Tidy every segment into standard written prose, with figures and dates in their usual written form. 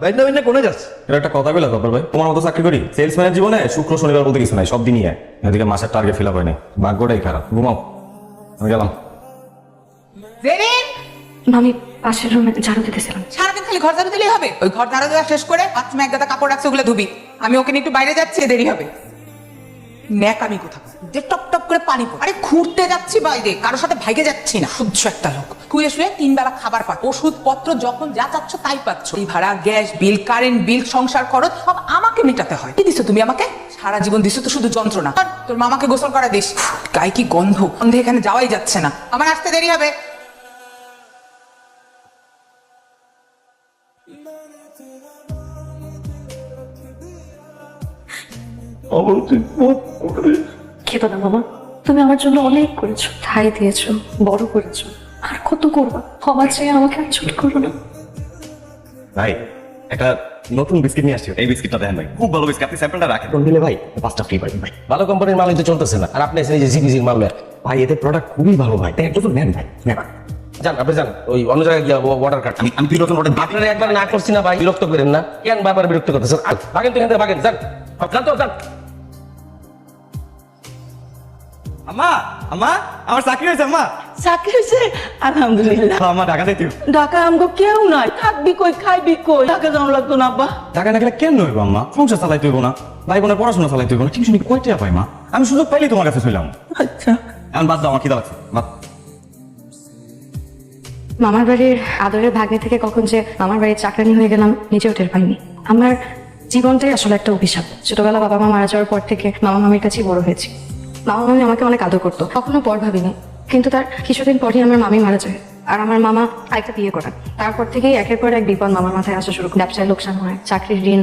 বাইনা বাইনা কোনে যাচ্ছে? এটা একটা কথা বলে তারপর ভাই, তোমার মতো চাকরি করি সেলসম্যানের জীবনে শুক্র শনিবার বলতে কিছু নাই, সব দিনই এক। এদিকে মাসের টার্গেট ফিল আপ হয়নি, ভাগ্যটাই খারাপ। ঘুমাও, আমি গেলাম। জেরিন, আমি পাশের রুমে ঝাড়ু দিতেছিলাম। সারাদিন খালি ঘর ঝাড়ু দিলেই হবে? ওই ঘর ঝাড়ু দেওয়া শেষ করে বাথরুমে এক গাদা কাপড় রাখছে, ওগুলো ধুবি। আমি ওকে নিয়ে একটু বাইরে যাচ্ছি, দেরি হবে। ন্যাকামি কোথাও যে টপ টপ করে পানি পড়ে। আরে ঘুরতে যাচ্ছি বাইরে, কারোর সাথে ভাইগে যাচ্ছি না। সহ্য একটা লোক, শুয়ে শুয়ে 3 বেলা খাবার পায়, ওষুধ পত্র যখন যা চাচ্ছ তাই পাচ্ছ। এই ভাড়া, গ্যাস বিল, কারেন্ট বিল, সংসার খরচ সব আমাকে মেটাতে হয়। কি দিছো তুমি আমাকে? সারা জীবন দিছো তো শুধু যন্ত্রণা। আর তোর মামাকে গোসল করা দিস, গায়ে কি গন্ধ, গন্ধে এখানে যাওয়াই যাচ্ছে না। আমার আসতে দেরি হবে। খেতো না মামা, তুমি আমার জন্য অনেক করেছো, ঠাই দিয়েছো, বড় করেছো, আর কত করবা। ক্ষমা চেয়ে আমাকে আর ছোট করো না। ভাই একটা নতুন বিস্কিট নিয়ে আসছি, এই বিস্কিটটা দেখেন ভাই, খুব ভালো বিস্কিট, আপনি স্যাম্পলটা রাখেন। কোন দিলে ভাই 5টা ফ্রি পাবেন ভাই। ভালো কোম্পানির মাল তো চলতেছে না, আর আপনি এসে এই যে জিবিজির মাল নেন ভাই, এদের প্রোডাক্ট খুবই ভালো ভাই। তাই একটু তো নেন ভাই, নেন। যান আপনি যান, ওই অন্য জায়গায় গিয়ে ওয়াটার কার্ড। আমি তুই নতুন ওটা আপনারা একবার না করছি না ভাই, বিরক্ত করেন না কেন, বারবার বিরক্ত করতেছেন। ভাগেন তো এখান থেকে, ভাগেন, যান যান তো যান। আম্মা, আম্মা আমার চাকরি হয়েছে আম্মা। চাকরি হয়েছে? আলহামদুলিল্লাহ। আম্মা ঢাকা যাইতে। ঢাকা আমগো কেউ নাই, থাকবি কই, খাইবি কই? ঢাকা যাওয়া লাগতো না আব্বা? ঢাকা না গেলে কেন হইব আম্মা? সংসার চালাইতে হইব না, ভাই বোনের পড়াশোনা চালাইতে হইব না, টিউশনি কয় টাকা পাই মা? আমি সুযোগ পাইলেই তোমার কাছে চলাম। আচ্ছা, এখন বাদ দাও, আমার খিদা লাগছে, বাদ। মামার বাড়ির আদরের ভাগ্নে থেকে কখন যে মামার বাড়ির চাকরানি হয়ে গেলাম নিজেও টের পাইনি। আমার জীবনটাই আসলে একটা অভিশাপ। ছোটবেলা বাবা মা মারা যাওয়ার পর থেকে মামা মামির কাছেই বড় হয়েছি। মামা মামি আমাকে অনেক আদর করতো, কখনো পর ভাবিনি। কিন্তু তার কিছুদিন পরই আমার মামি মারা যায়, আর আমার মামা আরেকটা বিয়ে করেন। তারপর থেকেই একের পর এক বিপদ মামার মাথায় আসা শুরু। ব্যবসায় লোকসান হয়, চাকরির ঋণ,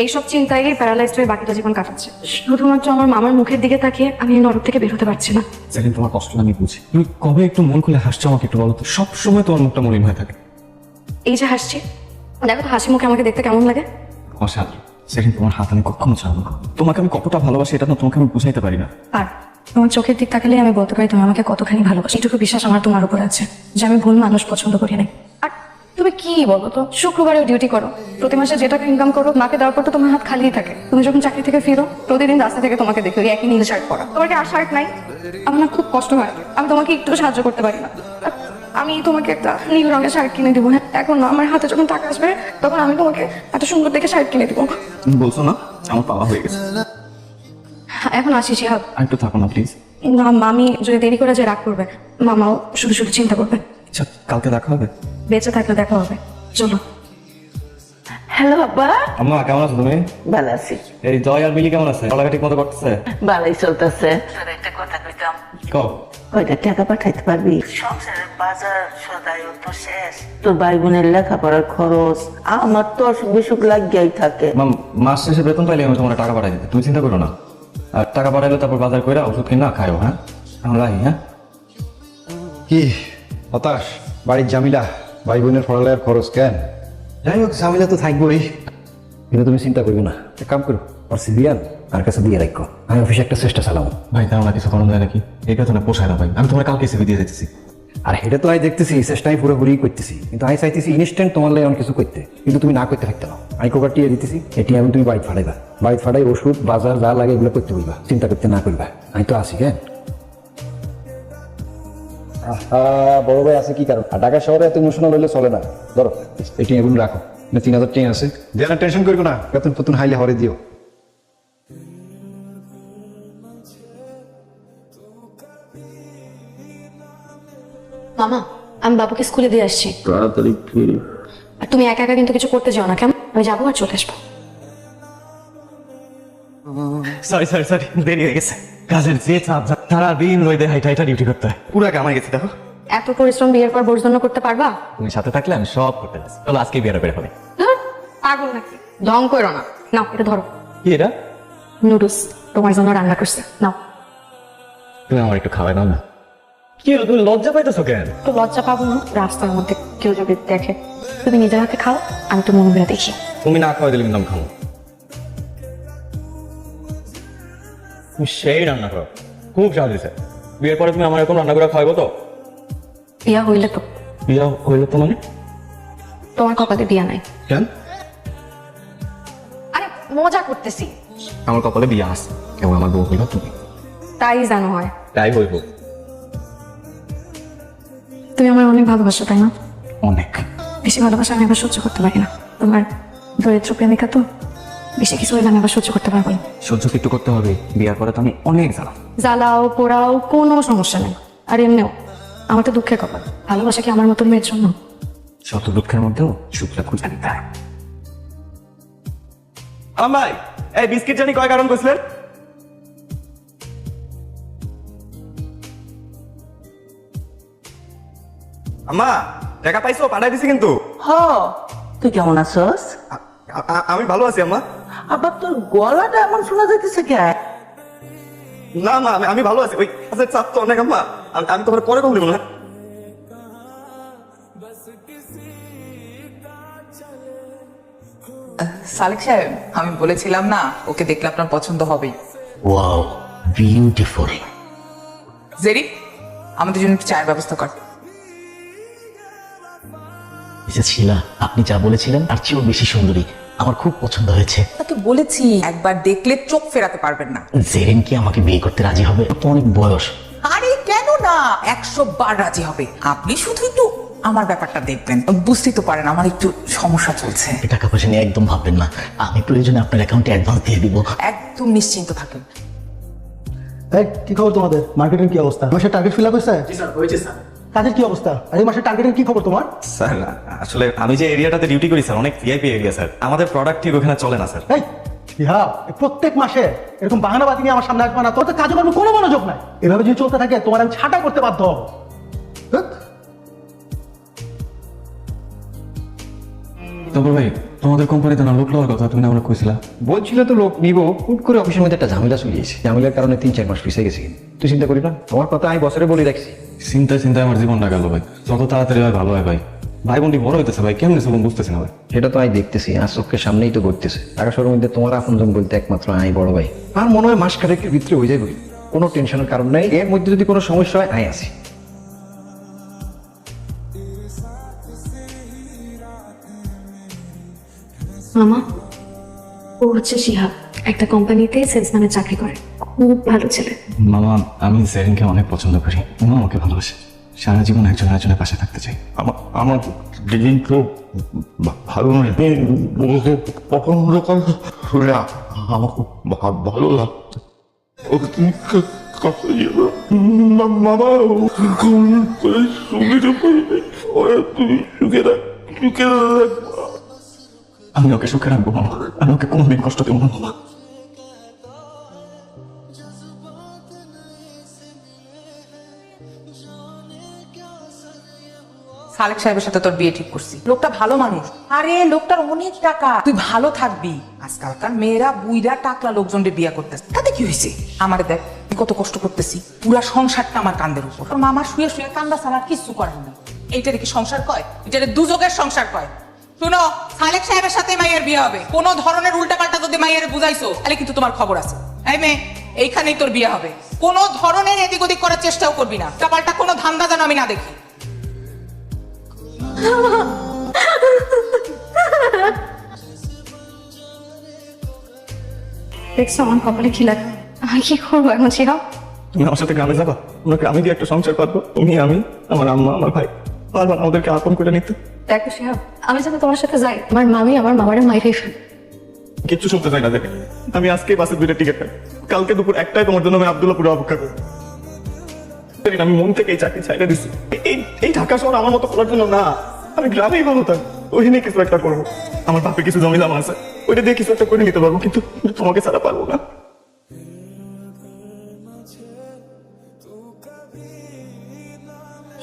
এইসব চিন্তায় প্যারালাইজড হয়ে বাকিটা জীবন কাটাচ্ছে। শুধুমাত্র আমার মামার মুখের দিকে তাকিয়ে আমি এই নরক থেকে বের হতে পারছি না। সেদিন তোমার কষ্ট আমি বুঝি, তুমি কবে একটু মন খুলে হাসছো আমাকে একটু বলো তো? সবসময় তোমার মুখটা মলিন হয়ে থাকে। এই যে হাসছি, দেখো তো হাসি মুখে আমাকে দেখতে কেমন লাগে। অসাধারণ। সেদিন তোমার হাত আমি কখনো ছাড়বো না। তোমাকে আমি কতটা ভালোবাসি এটা না তোমাকে আমি বুঝাইতে পারি না। আর তোমার চোখের দিক তাকালে আমি বলতে পারি তুমি আমাকে কতখানি ভালোবাসো। এটুকু বিশ্বাস আমার তোমার উপর আছে যে আমি ভুল মানুষ পছন্দ করি না। আর তুমি কি বলো তো, শুক্রবারেও ডিউটি করো, প্রতি মাসে যে টাকা ইনকাম করো মাকে দেওয়ার পর তো তোমার হাত খালিই থাকে। তুমি যখন চাকরি থেকে ফিরো প্রতিদিন রাস্তা থেকে তোমাকে দেখো ওই একই নীল শার্ট পরা। তোমার কি আর শার্ট নাই? আমার না খুব কষ্ট হয়, আমি তোমাকে একটু সাহায্য করতে পারি না। আর আমি তোমাকে একটা নীল রঙের শার্ট কিনে দিব। হ্যাঁ, এখন না, আমার হাতে যখন টাকা আসবে তখন আমি তোমাকে একটা সুন্দর দেখে শার্ট কিনে দিব। তুমি বলছো না আমার পাওয়া হয়ে গেছে। এখন আসি শিহাব। আর একটু থাকো না প্লিজ। না, মামি যদি দেরি করে যে রাগ করবে, মামাও শুধু শুধু চিন্তা করবে। আচ্ছা কালকে দেখা হবে। বেঁচে থাকলে দেখা হবে, চলো। হ্যালো আব্বা। আম্মা কেমন আছো তুমি? ভালো আছি। এই জয় আর মিলি কেমন আছে? পড়ালেখা ঠিক মতো করতেছে? ভালোই চলতেছে। একটা কথা কইতাম, কও। কয়টা টাকা পাঠাইতে পারবি? সংসারের বাজার সদাই তো শেষ, তোর ভাই বোনের লেখাপড়ার খরচ, আমার তো অসুখ বিসুখ লাগিয়াই থাকে। মাস শেষে বেতন পাইলে আমি তোমার টাকা পাঠাই দিতে, তুমি চিন্তা করো না। আর টাকা পাঠাইলে তারপর বাজার করে ওষুধ কিনা খাইও। হ্যাঁ এখন রাখি। হ্যাঁ কি হতাশ বাড়ির জামিলা, ভাই বোনের পড়ালেখার খরচ কেন? যাই হোক, ঝামেলা তো থাকবোই, কিন্তু তুমি চিন্তা করবে না। এক কাম করো, আর সিবিয়ান আর কাছে দিয়ে রাখো, আমি অফিসে একটা চেষ্টা চালাবো। ভাই তার কিছু করানো যায় নাকি? এই কথা না পোষায় না ভাই, আমি তোমার কালকে সিভি দিয়ে যেতেছি। আর এটা তো আমি দেখতেছি চেষ্টাই পুরোপুরি করতেছি, কিন্তু আমি চাইতেছি ইনস্ট্যান্ট তোমার লাগে এমন কিছু করতে, কিন্তু তুমি না করতে থাকতে না। আমি কোকার টিয়ে দিতেছি, এটি আমি তুমি বাড়ি ফাড়াইবা, বাড়ি ফাড়াই ওষুধ বাজার যা লাগে এগুলো করতে বলবা, চিন্তা করতে না করবা। আমি তো আছি। কেন বড় ভাই আছে কি কারণ? আর ঢাকা শহরে এত ইমোশনাল হলে চলে না। ধরো এটি এগুলো রাখো, 3000 টাকা আছে, যেন টেনশন করবো না, বেতন ফতুন হাইলে হরে দিও। মামা, আমি বাবুকে স্কুলে দিয়ে আসছি, তাড়াতাড়ি ফিরি। আর তুমি একা একা কিন্তু কিছু করতে যাও না, কেমন? আমি যাবো আর চলে আসবো। সরি সরি সরি, দেরি হয়ে গেছে। কাজের যে চাপ, সারাদিন রোদে হাইটা হাইটা ডিউটি করতে হয়, পুরো কামাই গেছে। দেখো এত পরিশ্রম বিয়ের পর বর্জন করতে পারবা? তুমি সাথে থাকলে আমি সব করতে পারি। চলো আজকে বিয়ে করে ফেলে। ধর, পাগল নাকি? ঢং করো না। নাও এটা ধরো, কি এটা? নুডলস তোমার জন্য রান্না করছে, নাও। তুমি আমার একটু খাওয়াই দাও না। কি হলো, তুমি লজ্জা পাইতেছো কেন? তো লজ্জা পাবো না? রাস্তার মধ্যে কেউ যদি দেখে। তুমি নিজের হাতে খাও, আমি তো মনে দেখি। তুমি না খাওয়াই দিলে কিন্তু আমি খাবো। তুমি সেই রান্না করো, খুব স্বাদ হয়েছে। বিয়ের পরে তুমি আমার এরকম রান্না করে খাওয়াবো তো? বিয়া হইলে তো? বিয়ে হইলে তো মানে? তোমার কপালে বিয়া নাই। কেন? মজা করতেছি। আমার কপালে বিয়ে আছে এবং আমার বউ হইল তুমি। তাই জানো হয় তাই হইব। তুমি আমার অনেক ভালোবাসো, তাই না? অনেক। বেশি ভালোবাসা আমি আবার সহ্য করতে পারি না। তোমার দরিদ্র প্রেমিকা তো, বেশি কিছু হইলে আমি আবার সহ্য করতে পারবো না। সহ্য একটু করতে হবে, বিয়ার পরে তো আমি অনেক জ্বালাম। জ্বালাও পোড়াও কোনো সমস্যা নেই। আর এমনিও আমার তো দুঃখের কপাল, ভালোবাসা কি আমার মতন মেয়ের জন্য? শত দুঃখের মধ্যেও সুখটা খুঁজে নিতে হয়। ভাই এই বিস্কিট জানি কয় কারণ করছিলেন? আম্মা টাকা পাইছো? পাঠাই দিছি কিন্তু। হ, তুই কেমন আছস? আমি ভালো আছি আম্মা। আবার তোর গলাটা এমন শোনা যাইতেছে কে? না মা, আমি ভালো আছি। ওই কাজের চাপ তো অনেক আম্মা। আমি তোমার পরে কল দিব না। সালেক সাহেব, আমি বলেছিলাম না ওকে দেখলে আপনার পছন্দ হবেই। Wow, beautiful. জেরি, আমাদের জন্য একটু চায়ের ব্যবস্থা কর। মিসেস শীলা, আপনি যা বলেছিলেন তার চেয়েও বেশি সুন্দরী। আমার খুব পছন্দ হয়েছে। তাকে বলেছি একবার দেখলে চোখ ফেরাতে পারবেন না। জেরিন কি আমাকে বিয়ে করতে রাজি হবে? ওর তো অনেক বয়স। আরে কেন না, 100 বার রাজি হবে। আপনি শুধু একটু আমার ব্যাপারটা দেখবেন। বুঝতেই তো পারেন আমার একটু সমস্যা চলছে। টাকা পয়সা নিয়ে একদম ভাববেন না, আমি প্রয়োজনে আপনার অ্যাকাউন্টে অ্যাডভান্স দিয়ে দিব। একদম নিশ্চিন্ত থাকেন। এই কি খবর তোমাদের? মার্কেটের কি অবস্থা? মাসের টার্গেট ফিল আপ হয়েছে? জি স্যার, হয়েছে স্যার। কাজের কি অবস্থা? আর এই মাসের টার্গেটের কি খবর তোমার? স্যার আসলে আমি যে এরিয়াটাতে ডিউটি করি স্যার, অনেক ভিআইপি এরিয়া স্যার। আমাদের প্রোডাক্ট ঠিক ওখানে চলে না স্যার। এই ইহা, প্রত্যেক মাসে এরকম বাহানাবাদি নিয়ে আমার সামনে আসবে না। তোর তো কাজে কর্মে কোনো মনোযোগ নাই। এভাবে যদি চলতে থাকে তোমার আমি ছাঁটাই করতে বাধ্য হবো। ধ্যাৎ। তারপর ভাই, তোমাদের কোম্পানিতে না লোক লওয়ার কথা তুমি না আমরা কইছিলা? বলছিল তো লোক নিব, হুট করে অফিসের মধ্যে একটা ঝামেলা চলিয়েছে। ঝামেলার কারণে 3-4 মাস পিছিয়ে গেছি। তুই চিন্তা করি না, তোমার কথা আমি বছরে বলে রাখছি। চিন্তায় চিন্তায় আমার জীবনটা গেল ভাই। যত তাড়াতাড়ি হয় ভালো হয় ভাই। ভাই বোনটি বড় হইতেছে ভাই, কেমন চলুন বুঝতেছি না ভাই। সেটা তো আমি দেখতেছি, আর চোখের সামনেই তো ঘটতেছে। ঢাকা শহরের মধ্যে তোমার আপনজন বলতে একমাত্র আমি বড় ভাই। আর মনে হয় মাস খানেকের ভিতরে হয়ে যাবে, কোনো টেনশনের কারণ নাই। এর মধ্যে যদি কোনো সমস্যা হয় আমি আছি। মামা, ও হচ্ছে শিহাব, একটা কোম্পানিতে সেলসম্যানের চাকরি করে। খুব ভালো ছেলে। মামা, আমি জেরিনকে অনেক পছন্দ করি। উনি আমাকে ভালোবাসে। সারা জীবন একজন একজনের পাশে থাকতে চাই। আমার যেদিন তো ভালো নয়, পছন্দ শুনে আমার খুব ভালো লাগতো। ওকে তুমি কাছে যাবে মামা, সুখে পাইবে। ওরা তুমি সুখে রাখ, সুখে রাখবা। আমি ওকে সুখে রাখবো মামা, আমি ওকে কোনোদিন কষ্ট দেবো না মামা। সালেক সাহেবের সাথে তোর বিয়ে ঠিক করছি। লোকটা ভালো মানুষ। আরে লোকটার অনেক টাকা, তুই ভালো থাকবি। আজকালকার মেয়েরা বুইরা টাকলা লোকজনকে বিয়ে করতেছে, তাতে কি হয়েছে? আমারে দেখ, আমি কত কষ্ট করতেছি, পুরা সংসারটা আমার কান্দের উপর। তোর মামা শুয়ে শুয়ে কান্দা ছাড়া কিছু করেন না। এইটারে কি সংসার কয়? এটারে দুযোগের সংসার কয়। শুনো, সালেক সাহেবের সাথে মাইয়ের বিয়ে হবে। কোন ধরনের উল্টাপাল্টা যদি মাইয়ের বুঝাইছো তাহলে কিন্তু তোমার খবর আছে। এই মেয়ে, এইখানেই তোর বিয়ে হবে। কোন ধরনের এদিক ওদিক করার চেষ্টাও করবি না। উল্টাপাল্টা কোনো ধান্দা যেন আমি না দেখি। দেখছো আমার কপালে কি লাগে? আমি কি করবো এখন শিহাব? তুমি আমার সাথে গ্রামে যাবা? আমরা গ্রামে গিয়ে একটা সংসার করবো। তুমি, আমি, আমার আম্মা, আমার ভাই। পারবা না আমাদেরকে আপন করে নিতে? দেখো শিহাব, আমি যদি তোমার সাথে যাই, আমার মামি আমার মামারে মাইরেই ফেলবে। কিচ্ছু শুনতে চাই না। দেখে আমি আজকে বাসে 2টা টিকিট পাই, কালকে দুপুর 1টায় তোমার জন্য আমি আব্দুল্লাহপুরে অপেক্ষা করবো। আমি মন থেকে এই চাকরি ছাইড়ে দিচ্ছি। এই ঢাকা শহর আমার মতো করার জন্য না। আমি গ্রামেই ভালো থাকি, ওই নিয়ে কিছু একটা করবো। আমার বাপে কিছু জমি জমা আছে, ওইটা দিয়ে কিছু একটা করে নিতে পারবো, কিন্তু তোমাকে ছাড়া পারবো না।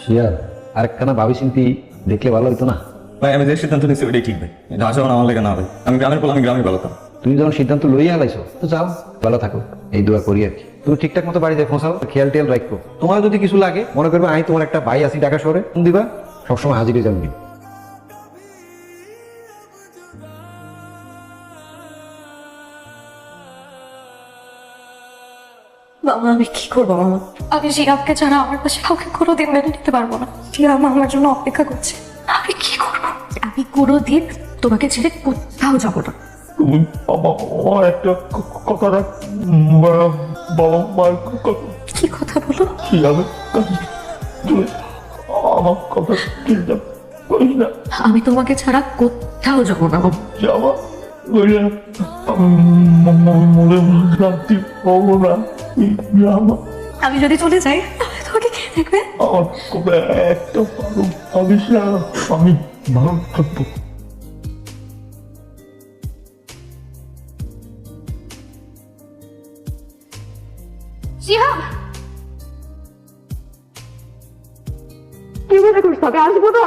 শিয়ার, আরেকখানা ভাবি চিন্তি দেখলে ভালো হইতো না? ভাই আমি যে সিদ্ধান্ত নিচ্ছি ওইটাই ঠিক ভাই। ঢাকা শহর আমার লেগে না ভাই। আমি গ্রামের বলে আমি গ্রামে ভালো থাকবো। তুমি যখন সিদ্ধান্ত লইয়া হালাইছো তো যাও, ভালো থাকো, এই দোয়া করি আর কি। তুমি ঠিকঠাক মতো বাড়িতে পৌঁছাও, খেয়াল টেয়াল রাখো। তোমার যদি কিছু লাগে মনে করবে আমি তোমার একটা ভাই আছি ঢাকা শহরে, ফোন দিবা, সবসময় হাজিরে যাবি। মামা, আমি কি করবো মামা? আমি শিহাবকে ছাড়া আমার পাশে কাউকে কোনোদিন মেনে নিতে পারবো না। শিহাব আমার জন্য অপেক্ষা করছে। আমি কি করবো? আমি কোনোদিন তোমাকে ছেড়ে কোথাও যাবো না। তুমি আমার একটা কথা রাখ, বাবা মার কথা কি কথা বলো? কি হবে? তুই আমার কথা চিন্তা করিস না। আমি তোমাকে ছাড়া কোথাও যাবো না। যাওয়া বললে আমি মনে রাখতে পারবো না। যাওয়া আমি যদি চলে যাই তাহলে তোমাকে কে দেখবে? আমার খুব একটা ভালো ভাবিস না, আমি ভালো থাকবো। শিহাব, কি মনে করছো আমি আসবো না?